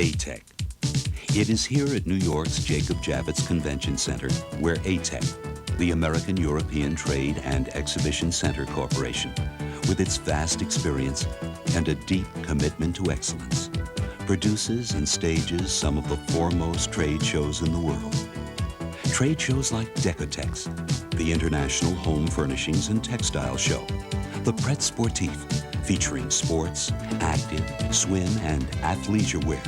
ATEC. It is here at New York's Jacob Javits Convention Center where ATEC, the American European Trade and Exhibition Center Corporation, with its vast experience and a deep commitment to excellence, produces and stages some of the foremost trade shows in the world. Trade shows like Decotex, the International Home Furnishings and Textile Show, the Pret Sportif, featuring sports, active, swim, and athleisure wear,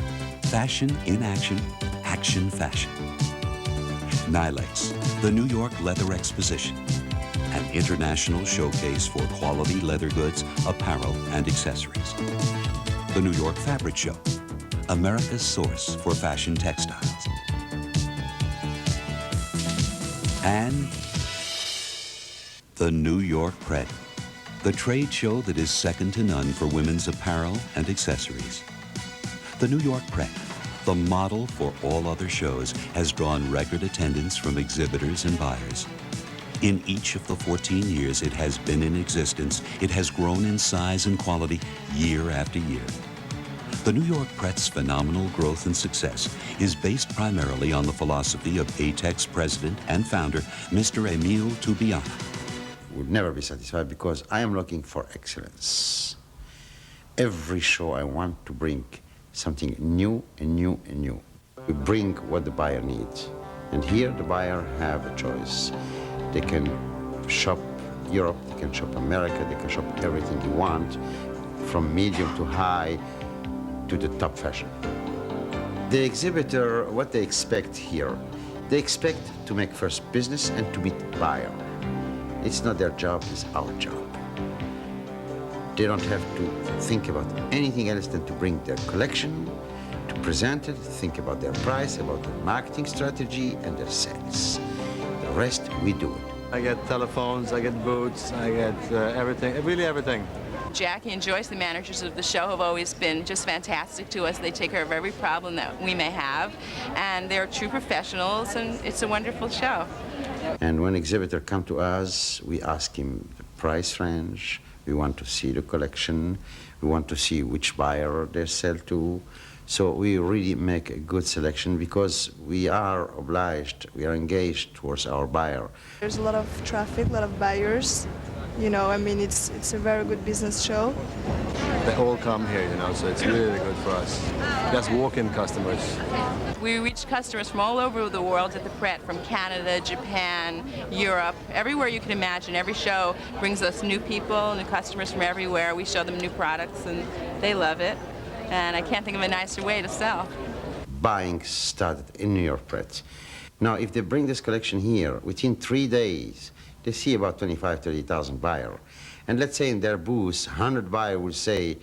fashion in action, action fashion. Nilex, the New York Leather Exposition, an international showcase for quality leather goods, apparel, and accessories. The New York Fabric Show, America's source for fashion textiles. And the New York Pret, the trade show that is second to none for women's apparel and accessories. The New York Pret, the model for all other shows, has drawn record attendance from exhibitors and buyers. In each of the 14 years it has been in existence, it has grown in size and quality year after year. The New York Pret's phenomenal growth and success is based primarily on the philosophy of ATEC's president and founder, Mr. Emile Toubiana. We'll never be satisfied because I am looking for excellence. Every show I want to bring something new and new and new. We bring what the buyer needs. And here the buyer have a choice. They can shop Europe, they can shop America, they can shop everything you want, from medium to high, to the top fashion. The exhibitor, what they expect here, they expect to make first business and to meet buyer. It's not their job, it's our job. They don't have to think about anything else than to bring their collection, to present it, think about their price, about their marketing strategy and their sales. The rest, we do it. I get telephones, I get boots, I get everything, really everything. Jackie and Joyce, the managers of the show, have always been just fantastic to us. They take care of every problem that we may have, and they're true professionals, and it's a wonderful show. And when exhibitor come to us, we ask him the price range, we want to see the collection, we want to see which buyer they sell to. So we really make a good selection because we are obliged, we are engaged towards our buyer. There's a lot of traffic, a lot of buyers. You know, I mean, it's a very good business show. They all come here, you know, so it's really good for us. Just walk-in customers. We reach customers from all over the world at the Pret, from Canada, Japan, Europe, everywhere you can imagine. Every show brings us new people, new customers from everywhere. We show them new products, and they love it. And I can't think of a nicer way to sell. Buying started in New York Pret. Now, if they bring this collection here, within 3 days, they see about 30,000 buyers. And let's say in their booth, 100 buyers will say,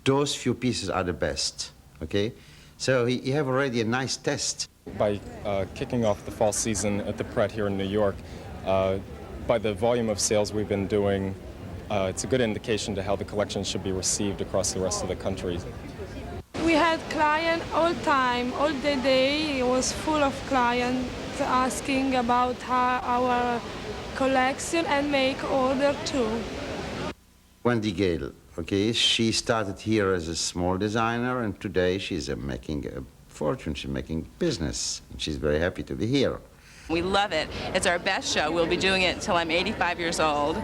those few pieces are the best, okay? So you have already a nice test. By kicking off the fall season at the Pret here in New York, by the volume of sales we've been doing, it's a good indication to how the collection should be received across the rest of the country. We had clients all time, all the day. It was full of clients asking about our collection and make order too. Wendy Gale, okay, she started here as a small designer, and today she's making a fortune, she's making business, and she's very happy to be here. We love it. It's our best show. We'll be doing it until I'm 85 years old.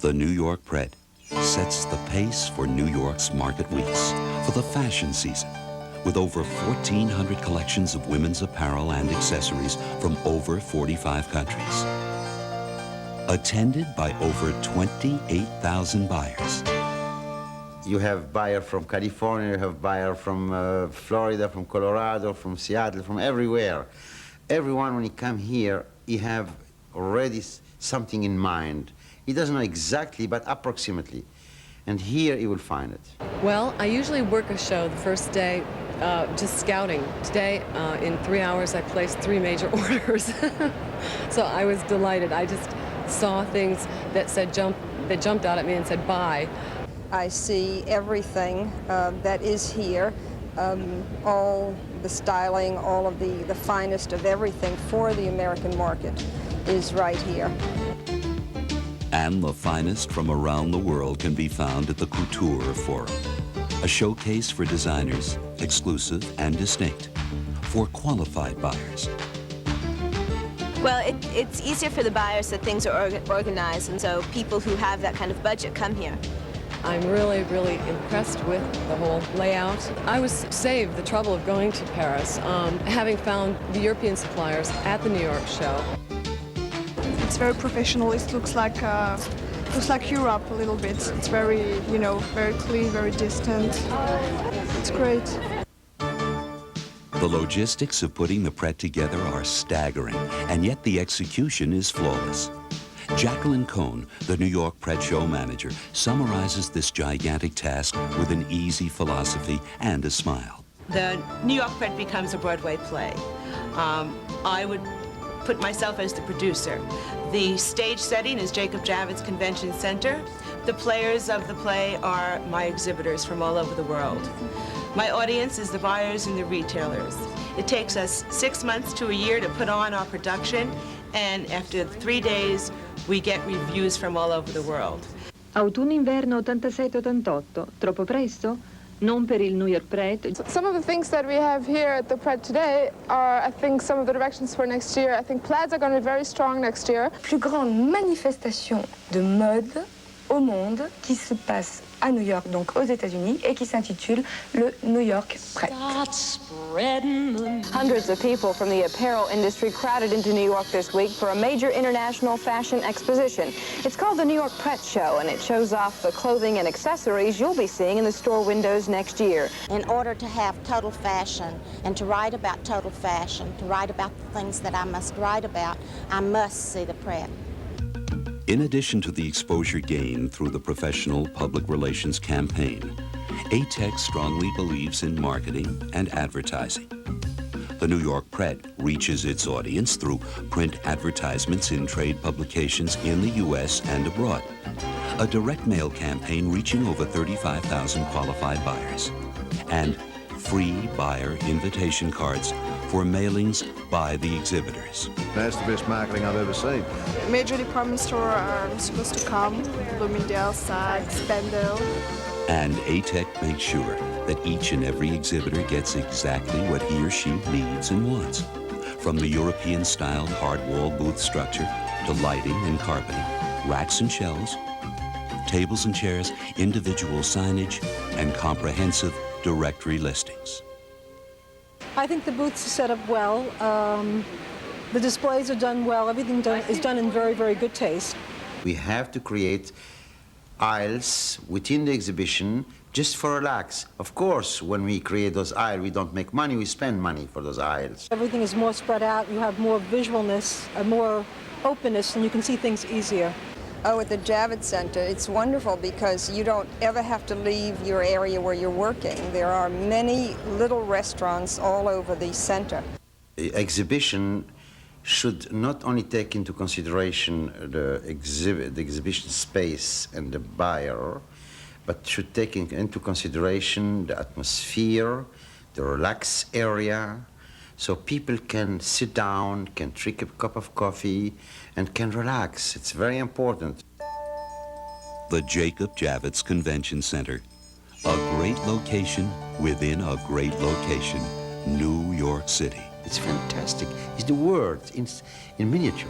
The New York Pret sets the pace for New York's market weeks, for the fashion season, with over 1,400 collections of women's apparel and accessories from over 45 countries. Attended by over 28,000 buyers. You have buyer from California, you have buyer from Florida, from Colorado, from Seattle, from everywhere. Everyone, when he come here, he have already something in mind. He doesn't know exactly, but approximately. And here he will find it. Well, I usually work a show the first day just scouting. Today, in 3 hours, I placed 3 major orders. So I was delighted. I just saw things that said that jumped out at me and said buy. I see everything that is here, all the styling, all of the finest of everything for the American market is right here. And the finest from around the world can be found at the Couture Forum. a showcase for designers, exclusive and distinct, for qualified buyers. Well, it's easier for the buyers that things are organized, and so people who have that kind of budget come here. I'm really, really impressed with the whole layout. I was saved the trouble of going to Paris, having found the European suppliers at the New York show. It's very professional. It looks like Europe a little bit. It's very, you know, very clean, very distant. It's great. The logistics of putting the Pret together are staggering, and yet the execution is flawless. Jacqueline Cohn, the New York Pret show manager, summarizes this gigantic task with an easy philosophy and a smile. The New York Pret becomes a Broadway play. I would put myself as the producer. The stage setting is Jacob Javits Convention Center. The players of the play are my exhibitors from all over the world. My audience is the buyers and the retailers. It takes us 6 months to a year to put on our production, and after 3 days, we get reviews from all over the world. Autunno-inverno 87-88, troppo presto? Non per il New York Pret. Some of the things that we have here at the Pret today are, I think, some of the directions for next year. I think plaids are going to be very strong next year. Plus grande manifestation de mode au monde qui se passe à New York, donc aux États-Unis, et qui s'intitule le New York Pret. Hundreds of people from the apparel industry crowded into New York this week for a major international fashion exposition. It's called the New York Pret Show, and it shows off the clothing and accessories you'll be seeing in the store windows next year. In order to have total fashion and to write about total fashion, to write about the things that I must write about, I must see the Pret. In addition to the exposure gained through the professional public relations campaign, ATEC strongly believes in marketing and advertising. The New York Pret reaches its audience through print advertisements in trade publications in the U.S. and abroad, a direct mail campaign reaching over 35,000 qualified buyers, and free buyer invitation cards for mailings by the exhibitors. That's the best marketing I've ever seen. Major department store are supposed to come, Bloomingdale, Saks, Spendale. And ATEC makes sure that each and every exhibitor gets exactly what he or she needs and wants. From the European-style hard-wall booth structure to lighting and carpeting, racks and shelves, tables and chairs, individual signage, and comprehensive directory listings. I think the booths are set up well. The displays are done well. Everything is done in very, very good taste. We have to create aisles within the exhibition just for relax. Of course, when we create those aisles, we don't make money, we spend money for those aisles. Everything is more spread out. You have more visualness, more openness, and you can see things easier. Oh, at the Javits Center, it's wonderful because you don't ever have to leave your area where you're working. There are many little restaurants all over the center. The exhibition should not only take into consideration the exhibition space and the buyer, but should take into consideration the atmosphere, the relaxed area, so people can sit down, can drink a cup of coffee, and can relax. It's very important. The Jacob Javits Convention Center, a great location within a great location, New York City. It's fantastic. It's the world in miniature.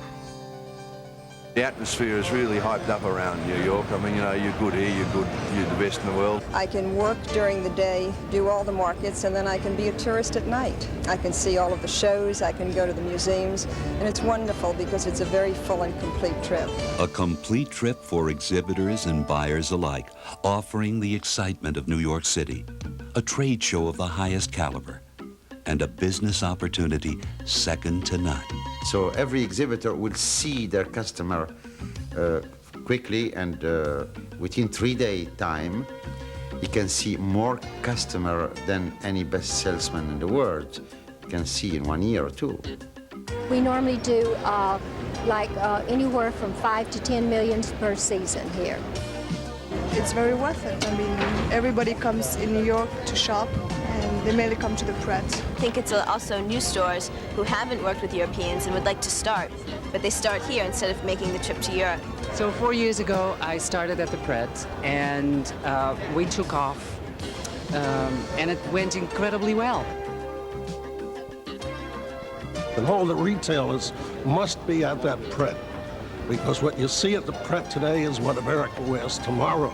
The atmosphere is really hyped up around New York. I mean, you know, you're good here, you're the best in the world. I can work during the day, do all the markets, and then I can be a tourist at night. I can see all of the shows, I can go to the museums, and it's wonderful because it's a very full and complete trip. A complete trip for exhibitors and buyers alike, offering the excitement of New York City, a trade show of the highest caliber, and a business opportunity second to none. So every exhibitor will see their customer quickly, and within 3-day time, you can see more customer than any best salesman in the world can see in 1 year or 2. We normally do anywhere from 5 to 10 million per season here. It's very worth it. I mean, everybody comes in New York to shop, and they mainly come to the Pret. I think it's also new stores who haven't worked with Europeans and would like to start, but they start here instead of making the trip to Europe. So 4 years ago, I started at the Pret, and we took off and it went incredibly well. And all the retailers must be at that Pret, because what you see at the Pret today is what America wears tomorrow.